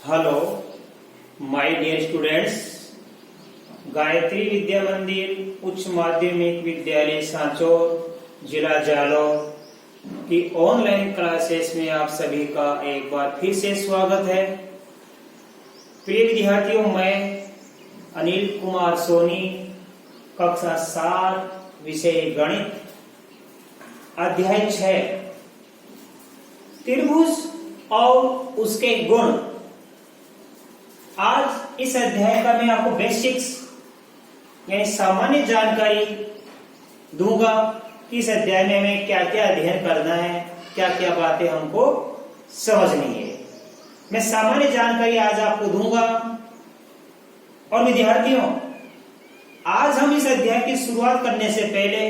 Hello my dear students, Gayatri Vidya Mandir उच्च माध्यमिक विद्यालय सांचौर जिला जालौर की ऑनलाइन क्लासेस में आप सभी का एक बार फिर से स्वागत है। प्रिय विद्यार्थियों, मैं अनिल कुमार सोनी, कक्षा 7 विषय गणित, अध्याय 6 त्रिभुज और उसके गुण। आज इस अध्याय का मैं आपको बेसिक्स यानी सामान्य जानकारी दूंगा कि इस अध्याय में हमें क्या क्या अध्ययन करना है, क्या क्या बातें हमको समझनी है। मैं सामान्य जानकारी आज आपको दूंगा। और विद्यार्थियों, आज हम इस अध्याय की शुरुआत करने से पहले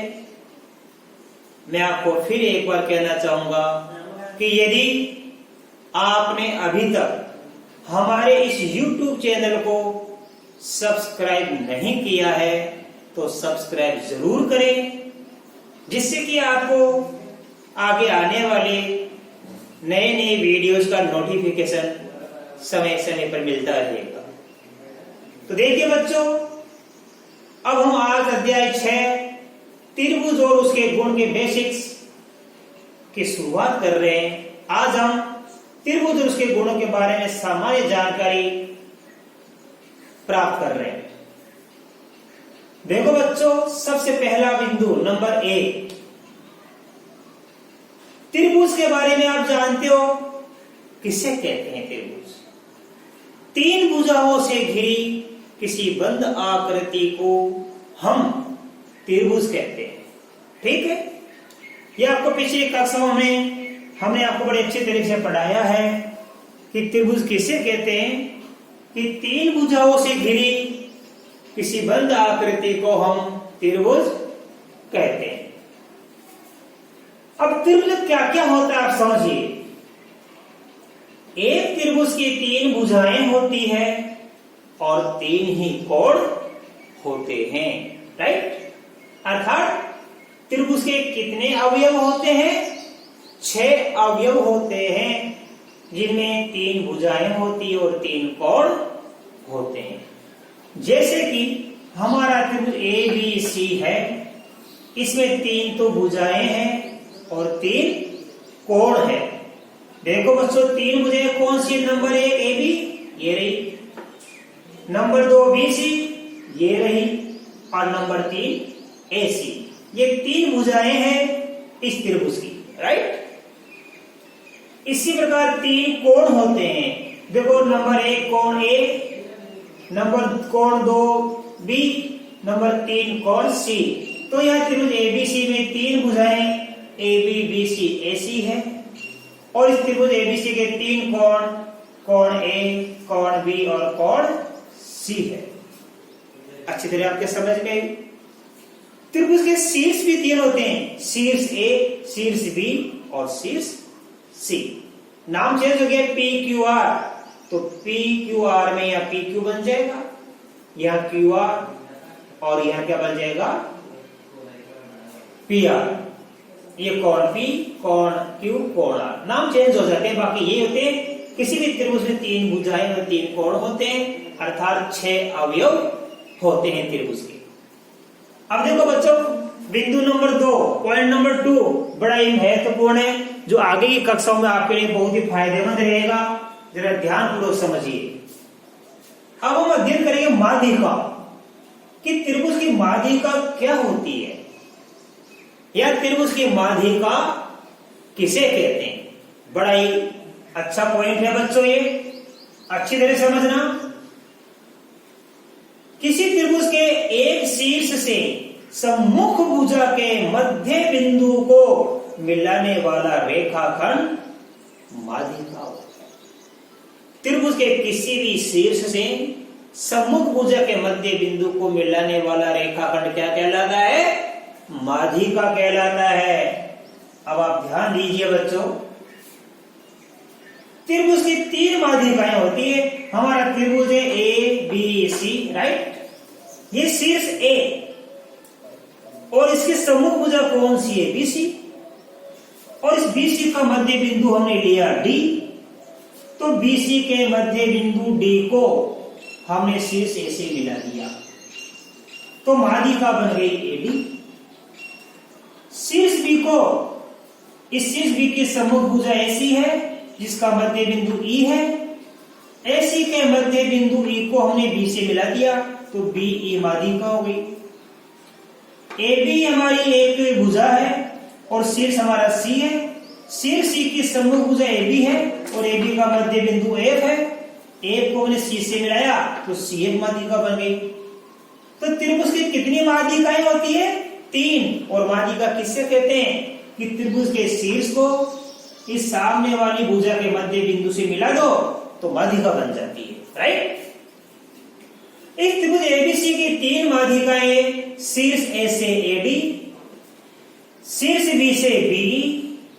मैं आपको फिर एक बार कहना चाहूंगा कि यदि आपने अभी तक हमारे इस YouTube चैनल को सब्सक्राइब नहीं किया है तो सब्सक्राइब जरूर करें, जिससे कि आपको आगे आने वाले नए नए वीडियोस का नोटिफिकेशन समय समय पर मिलता रहेगा। तो देखिए बच्चों, अब हम आज अध्याय 6 त्रिभुज और उसके गुण के बेसिक्स की शुरुआत कर रहे हैं। आज हम त्रिभुज और उसके गुणों के बारे में सामान्य जानकारी प्राप्त कर रहे हैं। देखो बच्चों, सबसे पहला बिंदु नंबर 1, त्रिभुज के बारे में आप जानते हो किसे कहते हैं? त्रिभुज 3 भुजाओं से घिरी किसी बंद आकृति को हम त्रिभुज कहते हैं। ठीक है, यह आपको पिछली कक्षाओं में हमने आपको बड़े अच्छे तरीके से पढ़ाया है कि त्रिभुज किसे कहते हैं कि 3 भुजाओं से घिरी किसी बंद आकृति को हम त्रिभुज कहते हैं। अब त्रिभुज क्या क्या होता है आप समझिए। एक त्रिभुज की 3 भुजाएं होती है और 3 ही कोण होते हैं। राइट, अर्थात त्रिभुज के कितने अवयव होते हैं? 6 अवयव होते हैं, जिनमें 3 भुजाएं होती और 3 कोण होते हैं। जैसे कि हमारा त्रिभुज ABC है, इसमें 3 तो भुजाएं हैं और 3 कोण है। देखो बच्चों, 3 भुजाएं कौन सी? नंबर 1 AB, ये रही। नंबर 2 BC, ये रही। और नंबर 3 AC, ये 3 भुजाएं हैं इस त्रिभुज की। राइट, इसी प्रकार 3 कोण होते हैं। देखो, नंबर 1 कोण A, नंबर कोण 2 B, नंबर 3 कोण C। तो यह त्रिभुज ABC में 3 भुजाएं AB BC AC है और इस त्रिभुज ABC के 3 कोण, कोण A, कोण B और कोण C है। अच्छी तरह आपके समझ में आई। त्रिभुज के शीर्ष भी 3 होते हैं, शीर्ष A, शीर्ष B और शीर्ष C। नाम चेंज हो गया PQR, तो PQR में यह PQ बन जाएगा, यह QR और यह क्या बन जाएगा? PR। ये कोण P, कोण Q, कोण R, नाम चेंज हो जाते हैं। बाकी ये होते हैं, किसी भी त्रिभुज में 3 भुजाएं और 3 कोण होते हैं, अर्थात 6 अवयव होते हैं त्रिभुज के। अब देखो बच्चों, बिंदु नंबर 2, पॉइंट नंबर 2 बड़ा ही महत्वपूर्ण है, जो आगे की कक्षाओं में आपके लिए बहुत ही फायदेमंद रहेगा। जरा ध्यानपूर्वक समझिए। अब हम अध्ययन करेंगे माध्यिका, कि त्रिभुज की माध्यिका क्या होती है, या त्रिभुज की माध्यिका किसे कहते हैं। बड़ा ही अच्छा पॉइंट है बच्चों, ये अच्छी तरह समझना। किसी त्रिभुज के एक शीर्ष से सम्मुख भुजा के मध्य बिंदु को मिलाने वाला रेखाखंड माध्यिका होता है। त्रिभुज के किसी भी शीर्ष से सम्मुख भुजा के मध्य बिंदु को मिलाने वाला रेखाखंड क्या कहलाता है? माध्यिका कहलाता है। अब आप ध्यान दीजिए बच्चों, त्रिभुज की 3 माध्यिकाएं होती है। हमारा त्रिभुज है ABC, राइट। ये शीर्ष A और इसकी सम्मुख भुजा कौन सी है? BC। और इस BC का मध्य बिंदु हमने लिया D। तो BC के मध्य बिंदु D को हमने शीर्ष A से मिला दिया, तो माध्यिका बन गई AD। शीर्ष B को, इस शीर्ष B की सम्मुख भुजा AC है जिसका मध्य बिंदु E है। AC के मध्य बिंदु E को हमने B से मिला दिया, तो BE माध्यिका हो गई। AB हमारी एक भुजा है और शीर्ष हमारा C है। शीर्ष C की सम्मुख भुजा AB है और AB का मध्य बिंदु F है। F को हमने C से मिलाया तो C एक माध्यिका बन गई। तो त्रिभुज की कितनी माध्यिकाएं होती है? 3। और माध्यिका किससे कहते हैं कि त्रिभुज के शीर्ष को इस सामने वाली भुजा के मध्य बिंदु से मिला दो तो माध्यिका बन जाती है, राइट। इस त्रिभुज ABC की 3 माध्यिकाएं, शीर्ष A से AD, शीर्ष B से BE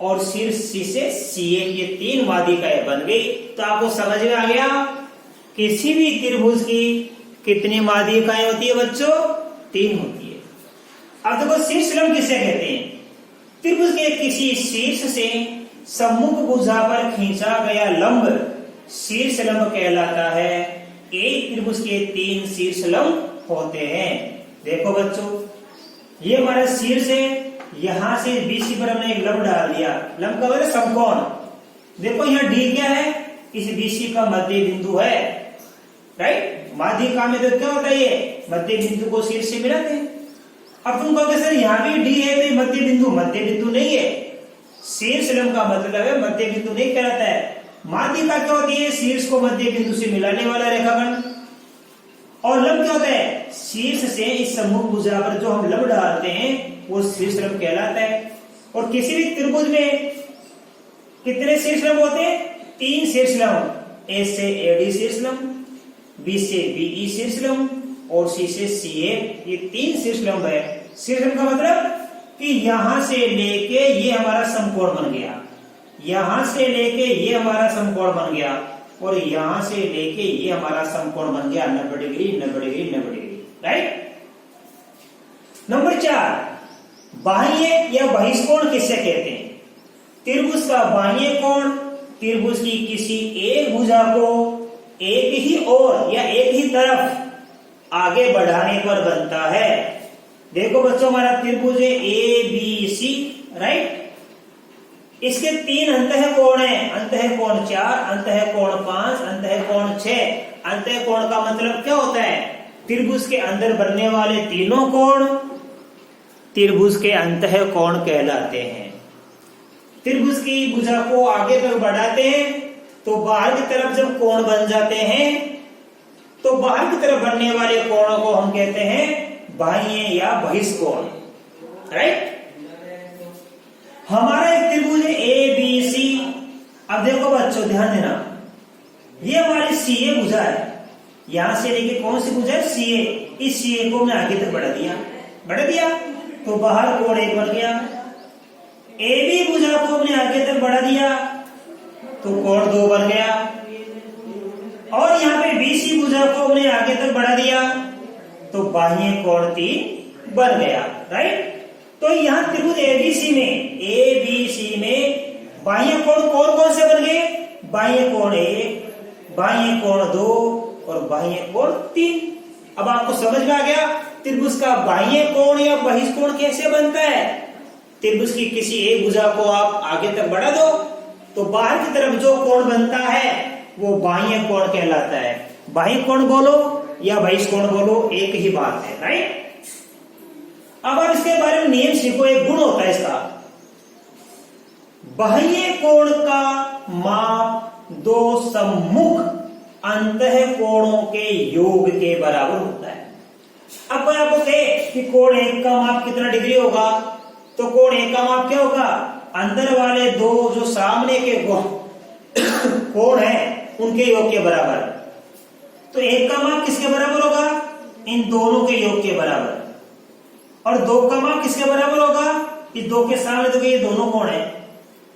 और शीर्ष C से CA, ये 3 माध्यिकाएं बन गई। तो आपको समझ में आ गया किसी भी त्रिभुज की कितनी माध्यिकाएं होती है बच्चों? 3 होती है। अब देखो शीर्ष लंब किसे कहते हैं? त्रिभुज के किसी शीर्ष से सम्मुख भुजा पर खींचा गया लंब शीर्ष लंब कहलाता है। एक त्रिभुज के 3 शीर्ष लंब होते हैं। देखो बच्चों, ये हमारा शीर्ष है, यहां से BC पर हमने एक लंब डाल दिया। लंब का मतलब समकोण। देखो यहाँ D क्या है? इस BC का मध्य बिंदु है, राइट। माध्यिका में तो क्या होता है, ये मध्य बिंदु को शीर्ष से मिलाते हैं। अब तुम कहोगे सर यहाँ भी D है तो मध्य बिंदु नहीं है। शीर्ष लंब का मतलब है मध्य बिंदु नहीं कहलाता है। माध्यिका क्या होती है? शीर्ष को मध्य बिंदु से मिलाने वाला रेखाखंड। और लंब क्या होता है? शीर्ष से इस सम्मुख भुजा पर जो हम लंब डालते हैं वो शीर्ष लंब कहलाता है। और किसी भी त्रिभुज में कितने शीर्ष लंब होते हैं? 3 शीर्ष लंब। A से AD शीर्ष लंब, B से BE शीर्ष लंब और C से CA, ये 3 शीर्ष लंब है। शीर्ष लंब का मतलब कि यहां से लेके ये हमारा समकोण बन गया, यहां से लेके ये हमारा समकोण बन गया और यहां से लेके ये हमारा समकोण बन गया 90 degree, 90 degree, 90 degree, right. Number 4, बाह्य या बहिष्कोण किसे कहते हैं? त्रिभुज का बाह्य कोण त्रिभुज की किसी एक भुजा को एक ही ओर या एक ही तरफ आगे बढ़ाने पर बनता है। देखो बच्चों, हमारा त्रिभुज है ABC, राइट। इसके 3 अंतः कोण है। अंतः कोण 4, अंतः कोण 5, अंतः कोण 6। अंतः कोण का मतलब क्या होता है? त्रिभुज के अंदर बनने वाले तीनों कोण त्रिभुज के अंतः कोण कहलाते हैं। त्रिभुज की भुजा को आगे तक बढ़ाते हैं तो बाहर की तरफ जब कोण बन जाते हैं तो बाहर की तरफ बनने वाले कोणों को हम कहते हैं बाह्य या बहिष्कोण, राइट। हमारा एक त्रिभुज है ABC। अब देखो बच्चों ध्यान देना, ये हमारी CA भुजा है। यहां से लेके कौन सी भुजा है? CA। इस CA को हमने आगे तक बढ़ा दिया तो बाहर कोण 1 बन गया। AB भुजा को हमने आगे तक बढ़ा दिया तो कोण 2 बन गया। और यहाँ पे BC भुजा को हमने आगे तक बढ़ा दिया तो बाह्य कोण 3 बन गया, राइट। तो यहाँ त्रिभुज ABC में बाह्य कोण कौन कौन से बन गए? बाह्य कोण 1, बाह्य कोण 2 और बाह्य कोण 3। अब आपको समझ में आ गया त्रिभुज का बाह्य कोण या बहिष्कोण कैसे बनता है। त्रिभुज की किसी एक भुजा को आप आगे तक बढ़ा दो तो बाहर की तरफ जो कोण बनता है वो बाह्य कोण कहलाता है। बाह्य कोण बोलो या बहिष्कोण बोलो, एक ही बात है, राइट। अब आप इसके बारे में नियम सीखो। एक गुण होता है इसका, बाह्य कोण का माप 2 सम्मुख अंतः कोणों के योग के बराबर होता है। अब मैं आपको कहे कि कोण 1 का माप कितना डिग्री होगा, तो कोण 1 का माप क्या होगा? अंदर वाले 2 जो सामने के कोण है उनके योग के बराबर। तो 1 का माप किसके बराबर होगा? इन दोनों के योग के बराबर। और 2 का माप किसके बराबर होगा? इस 2 के सामने तो ये दोनों कोण है,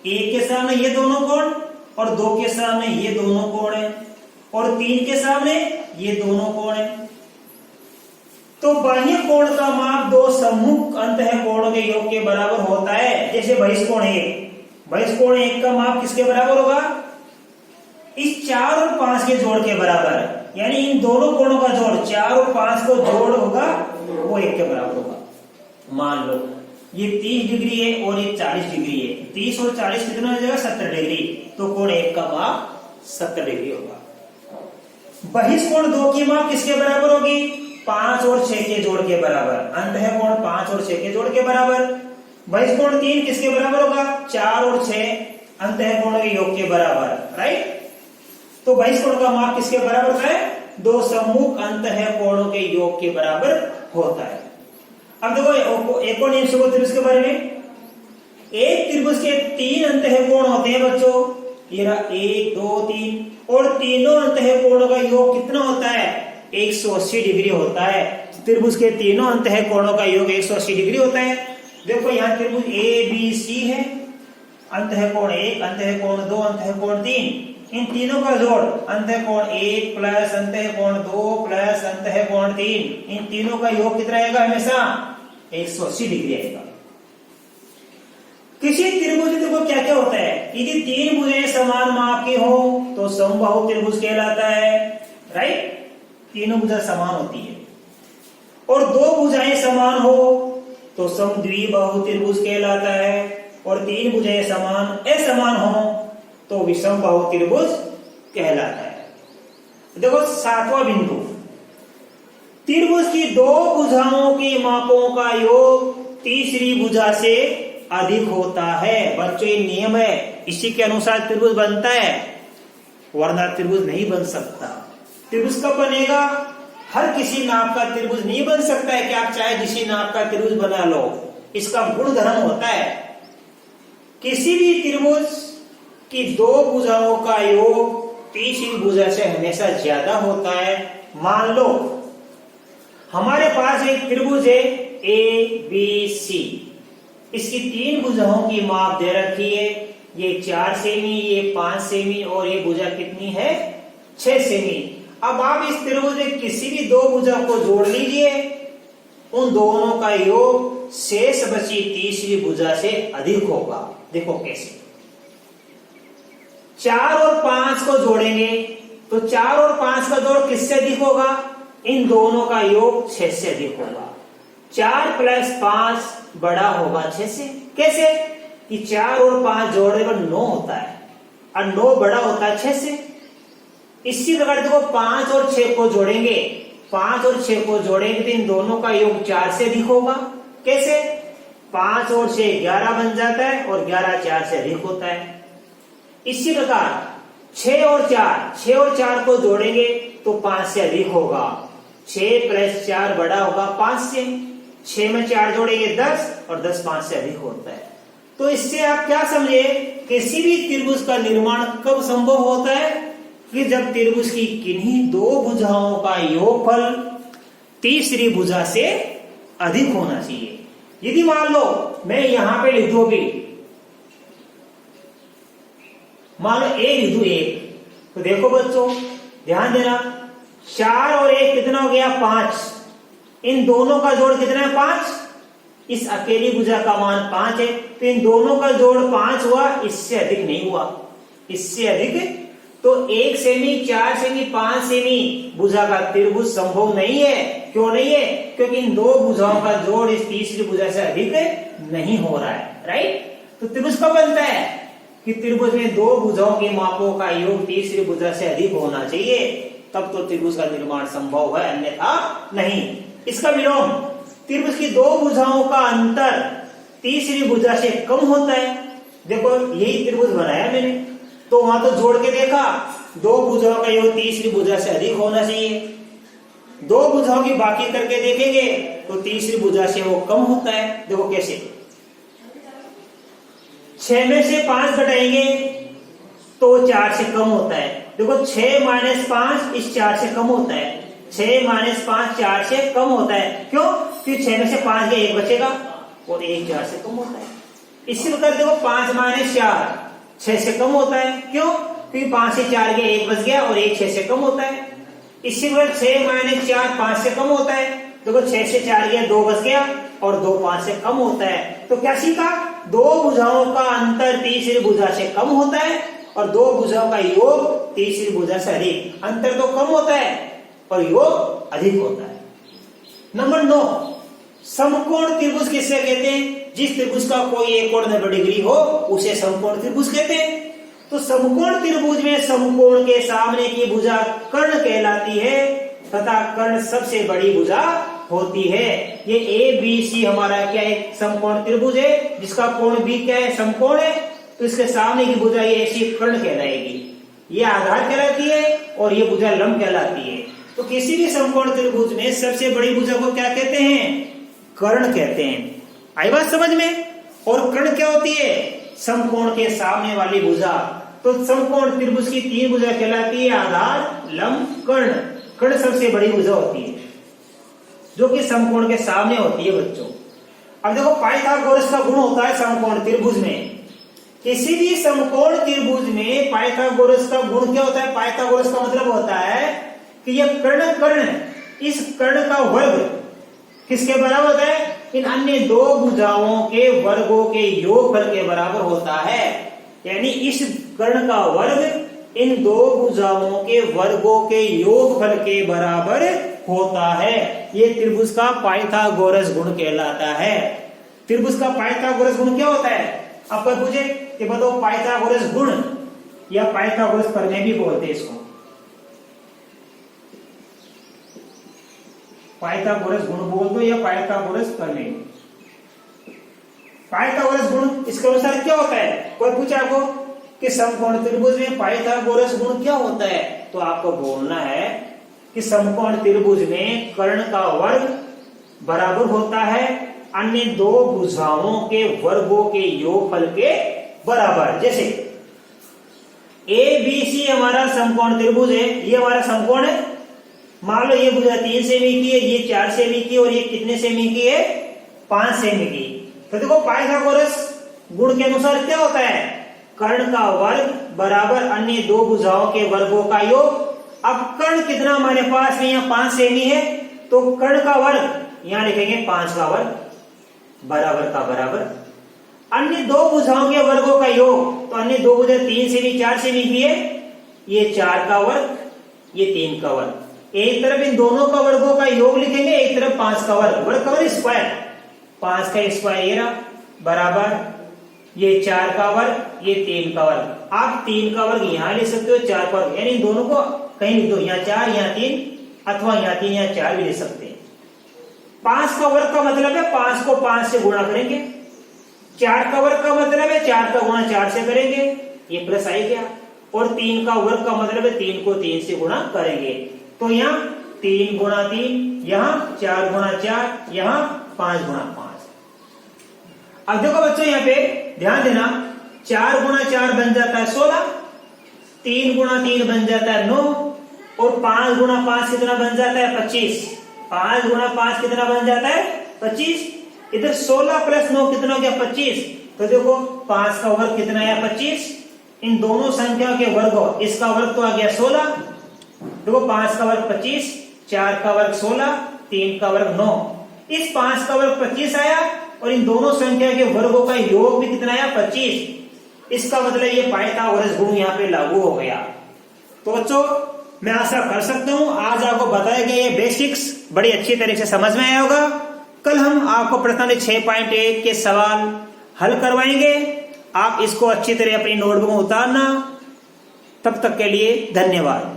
1 के सामने ये दोनों कोण और 2 के सामने ये दोनों कोण है और 3 के सामने ये दोनों कोण है। तो बाह्य कोण का माप 2 सम्मुख अंतः कोणों के योग के बराबर होता है। जैसे बहिष्कोण 1, बहिष्कोण 1 का माप किसके बराबर होगा? इस 4 और 5 के जोड़ के बराबर, यानी इन दोनों कोणों का जोड़ 4 और 5 को जोड़ होगा वो 1 के बराबर होगा। मान लो ये 30 डिग्री है और ये 40 डिग्री है, 30 और 40 कितना हो जाएगा 70 डिग्री, तो कोण 1 का माप 70 डिग्री होगा। बहिष्कोण 2 की माप किसके बराबर होगी? 5 और 6 के जोड़ के बराबर। अंतः कोण 5 और 6 के जोड़ के बराबर। बहिष्कोण 3 किसके बराबर होगा? 4 और 6 अंतः कोणों के योग के बराबर, राइट। तो बहिष्कोण का माप किसके बराबर होता है? दो सम्मुख अंतः कोणों के योग के बराबर होता है। अब देखो एक और नियम से त्रिभुज के बारे में। एक त्रिभुज के 3 अंतः कोण होते हैं बच्चों, ये रहा 1 2 3, और तीनों अंतः कोणों का योग कितना होता है? 180 डिग्री होता है। त्रिभुज के तीनों अंतः कोणों का योग 180 डिग्री होता है। देखो यहाँ त्रिभुज ABC है, अंतः कोण 1, अंतः कोण 2, अंतः कोण 3, इन तीनों का जोड़ अंतः कोण 1 प्लस अंतः कोण 2 प्लस अंतः कोण 3, इन तीनों का योग कितना आएगा? हमेशा 180 डिग्री आएगा। किसी त्रिभुज देखो क्या क्या होता है, यदि 3 भुजाएं समान माप की हो तो समबाहु त्रिभुज कहलाता है, राइट। तीनों भुजा समान होती है। और 2 भुजाएं समान हो तो समद्विबाहु त्रिभुज कहलाता है, और 3 भुजाएं समान असमान हो तो विषमबाहु त्रिभुज कहलाता है। देखो 7वां बिंदु, त्रिभुज की 2 भुजाओं के मापों का योग तीसरी भुजा से अधिक होता है। बच्चों ये नियम है, इसी के अनुसार त्रिभुज बनता है, वरना त्रिभुज नहीं बन सकता। त्रिभुज कब बनेगा? हर किसी नाप का त्रिभुज नहीं बन सकता है कि आप चाहे जिसी नाप का त्रिभुज बना लो। इसका गुण धर्म होता है, किसी भी त्रिभुज की 2 भुजाओं का योग तीसरी भुजा से हमेशा ज्यादा होता है। मान लो हमारे पास एक त्रिभुज है ABC, इसकी 3 भुजाओं की माप दे रखी है, ये 4 सेमी, ये 5 सेमी, और ये भुजा कितनी है? 6 सेमी। अब आप इस त्रिभुज में किसी भी 2 भुजा को जोड़ लीजिए, उन दोनों का योग शेष बची तीसरी भुजा से अधिक होगा। देखो कैसे? 4 और 5 को जोड़ेंगे तो 4 और 5 का जोड़ किससे अधिक होगा? इन दोनों का योग 6 से अधिक होगा। 4 प्लस 5 बड़ा होगा 6 से। कैसे? कि 4 और 5 जोड़ने पर 9 होता है, और 9 बड़ा होता है 6 से। इसी प्रकार देखो 5 और 6 को जोड़ेंगे, 5 और 6 को जोड़ेंगे तो इन दोनों का योग 4 से अधिक होगा। कैसे? 5 और 6 11 बन जाता है, और 11 4 से अधिक होता है। इसी प्रकार 6 और 4 को जोड़ेंगे तो 5 से अधिक होगा। 6 प्लस 4 बड़ा होगा 5 से। 6 में 4 जोड़ेंगे 10, और 10 5 से अधिक होता है। तो इससे आप क्या समझे, किसी भी त्रिभुज का निर्माण कब संभव होता है? कि जब त्रिभुज की किन्हीं 2 भुजाओं का योगफल तीसरी भुजा से अधिक होना चाहिए। यदि मान लो मैं यहां पे लिख दूं भी, मान लो A लिख दूं 1, तो देखो बच्चों ध्यान देना, 4 और 1 कितना हो गया? 5। इन दोनों का जोड़ कितना है? 5। इस अकेली भुजा का मान 5 है, तो इन दोनों का जोड़ 5 हुआ, इससे अधिक नहीं हुआ। इससे अधिक तो 1 सेमी, 4 सेमी, 5 सेमी भुजा का त्रिभुज संभव नहीं है। क्यों नहीं है? क्योंकि इन 2 भुजाओं का जोड़ इस तीसरी भुजा से अधिक नहीं हो रहा है, राइट। तो त्रिभुज कब बनता है? कि त्रिभुज में 2 भुजाओं के मापों का योग तीसरी भुजा से अधिक होना चाहिए, तब तो त्रिभुज का निर्माण संभव है, अन्यथा नहीं। इसका विलोम, त्रिभुज की 2 भुजाओं का अंतर तीसरी भुजा से कम होता है। देखो यही त्रिभुज बनाया मैंने, तो वहां तो जोड़ के देखा, 2 भुजाओं का योग तीसरी भुजा से अधिक होना चाहिए। 2 भुजाओं की बाकी करके देखेंगे तो तीसरी भुजा से वो कम होता है। देखो कैसे? 6 में से 5 घटाएंगे तो 4 से कम होता है। देखो 6 माइनस 5 इस 4 से कम होता है। 6 माइनस 5 4 से कम होता है। क्यों? क्योंकि 6 में से 5 गया 1 बचेगा, और 1 4 से कम होता है। इसी प्रकार देखो 5 माइनस 4 6 से कम होता है। क्यों? क्योंकि 5 से 4 गया 1 बच गया, और 1 6 से कम होता है। इसी प्रकार 6 माइनस 4 5 से कम होता है। देखो 6 से 4 गया 2 बच गया, और 2 5 से कम होता है। तो क्या सीखा? 2 भुजाओं का अंतर तीसरी भुजा से कम होता है, और दो भुजाओं का योग तीसरी भुजा से अधिक। अंतर तो कम होता है और योग अधिक होता है। नंबर 9, समकोण त्रिभुज किसे कहते हैं? जिस त्रिभुज का कोई एक कोण 90 डिग्री हो उसे समकोण त्रिभुज कहते हैं। तो समकोण त्रिभुज में समकोण के सामने की भुजा कर्ण कहलाती है तथा कर्ण सबसे बड़ी भुजा होती है। ये ABC हमारा क्या है? समकोण त्रिभुज है, जिसका कोण भी क्या है? समकोण है। तो इसके सामने की भुजा ये ऐसी कर्ण कहलाएगी, ये आधार कहलाती है और ये भुजा लंब कहलाती है। तो किसी भी समकोण त्रिभुज में सबसे बड़ी भुजा को क्या कहते हैं? कर्ण कहते हैं। आई बात समझ में? और कर्ण क्या होती है? समकोण के सामने वाली भुजा। तो समकोण त्रिभुज की 3 भुजा कहलाती है, आधार, लंब, कर्ण। कर्ण सबसे बड़ी भुजा होती है जो कि समकोण के सामने होती है बच्चों। अब देखो पाइथागोरस का गुण होता है समकोण त्रिभुज में। किसी भी समकोण त्रिभुज में पाइथागोरस का गुण क्या होता है? पाइथागोरस का मतलब होता है कि यह कर्ण इस कर्ण का वर्ग किसके बराबर होता है? इन अन्य दो भुजाओं के वर्गों के योगफल के बराबर होता है। यानी इस कर्ण का वर्ग इन दो भुजाओं के वर्गों के योगफल के बराबर होता है। ये त्रिभुज का पाइथागोरस गुण कहलाता है। त्रिभुज का पाइथागोरस गुण क्या होता है? आपको पूछे कि बताओ पाइथागोरस गुण या पाइथागोरस प्रमेय भी बोलते हैं इसको। पाइथागोरस गुण बोल दो या पाइथागोरस प्रमेय। पाइथागोरस गुण इसके अनुसार क्या होता है? कोई पूछे आपको कि समकोण त्रिभुज में पाइथागोरस गुण क्या होता है, तो आपको बोलना है कि समकोण त्रिभुज में कर्ण का वर्ग बराबर होता है अन्य दो भुजाओं के वर्गों के योगफल के बराबर। जैसे ABC हमारा समकोण त्रिभुज है, ये हमारा समकोण है। मान लो ये भुजा 3 सेमी की है, ये 4 सेमी की और ये कितने सेमी की है? 5 सेमी की। तो देखो पाइथागोरस गुण के अनुसार क्या होता है? कर्ण का वर्ग बराबर अन्य दो भुजाओं के वर्गों का योग। अब कर्ण कितना हमारे पास में? यहाँ 5 सेमी है, तो कर्ण का वर्ग यहाँ लिखेंगे 5 का वर्ग बराबर का बराबर अन्य दो भुजाओं के वर्गों का योग। तो अन्य दो भुजा 3 सेमी 4 सेमी की है, ये 4 का वर्ग, ये 3 का वर्ग। एक तरफ इन दोनों का वर्गों का योग लिखेंगे, एक तरफ 5 का वर्ग, वर्ग का वर्ग स्क्वायर, 5 का स्क्वायर ये रहा बराबर ये 4 का वर्ग, ये 3 का वर्ग। आप 3 का वर्ग यहां ले सकते हो, 4 का वर्ग, यानी इन दोनों को कहीं लिख दो, यहाँ 4 यहाँ 3 अथवा यहाँ 3 यहाँ 4 भी ले सकते हैं। 5 का वर्ग का मतलब है 5 को 5 से गुणा करेंगे। 4 का वर्ग का मतलब है 4 का गुणा 4 से करेंगे, ये प्लस आई गया। और 3 का वर्ग का मतलब है 3 को 3 से गुणा करेंगे। तो यहाँ 3 गुणा 3, यहाँ 4 गुणा 4, यहाँ 5 गुणा 5। अब देखो बच्चों यहाँ पे ध्यान देना, 4 गुणा 4 बन जाता है 16, 3 गुणा 3 बन जाता है 9 और 5 गुणा 5 कितना बन जाता है? 25। 5 गुणा 5 कितना बन जाता है? 25। इधर 16 प्लस 9 कितना हो गया? 25। तो देखो 5 का वर्ग कितना आया? 25। इन दोनों संख्याओं के वर्ग, इसका वर्ग तो आ गया 16। देखो 5 का वर्ग 25, 4 का वर्ग 16, 3 का वर्ग 9। इस 5 का वर्ग 25 आया और इन दोनों संख्या के वर्गों का योग भी कितना आया? 25। इसका मतलब ये पाइथागोरस गुण यहाँ पे लागू हो गया। तो बच्चों मैं आशा कर सकता हूँ आज आपको बताया गया ये बेसिक्स बड़ी अच्छी तरीके से समझ में आया होगा। कल हम आपको प्रश्न 6.1 के सवाल हल करवाएंगे। आप इसको अच्छी तरह अपनी नोटबुक में उतारना। तब तक के लिए धन्यवाद।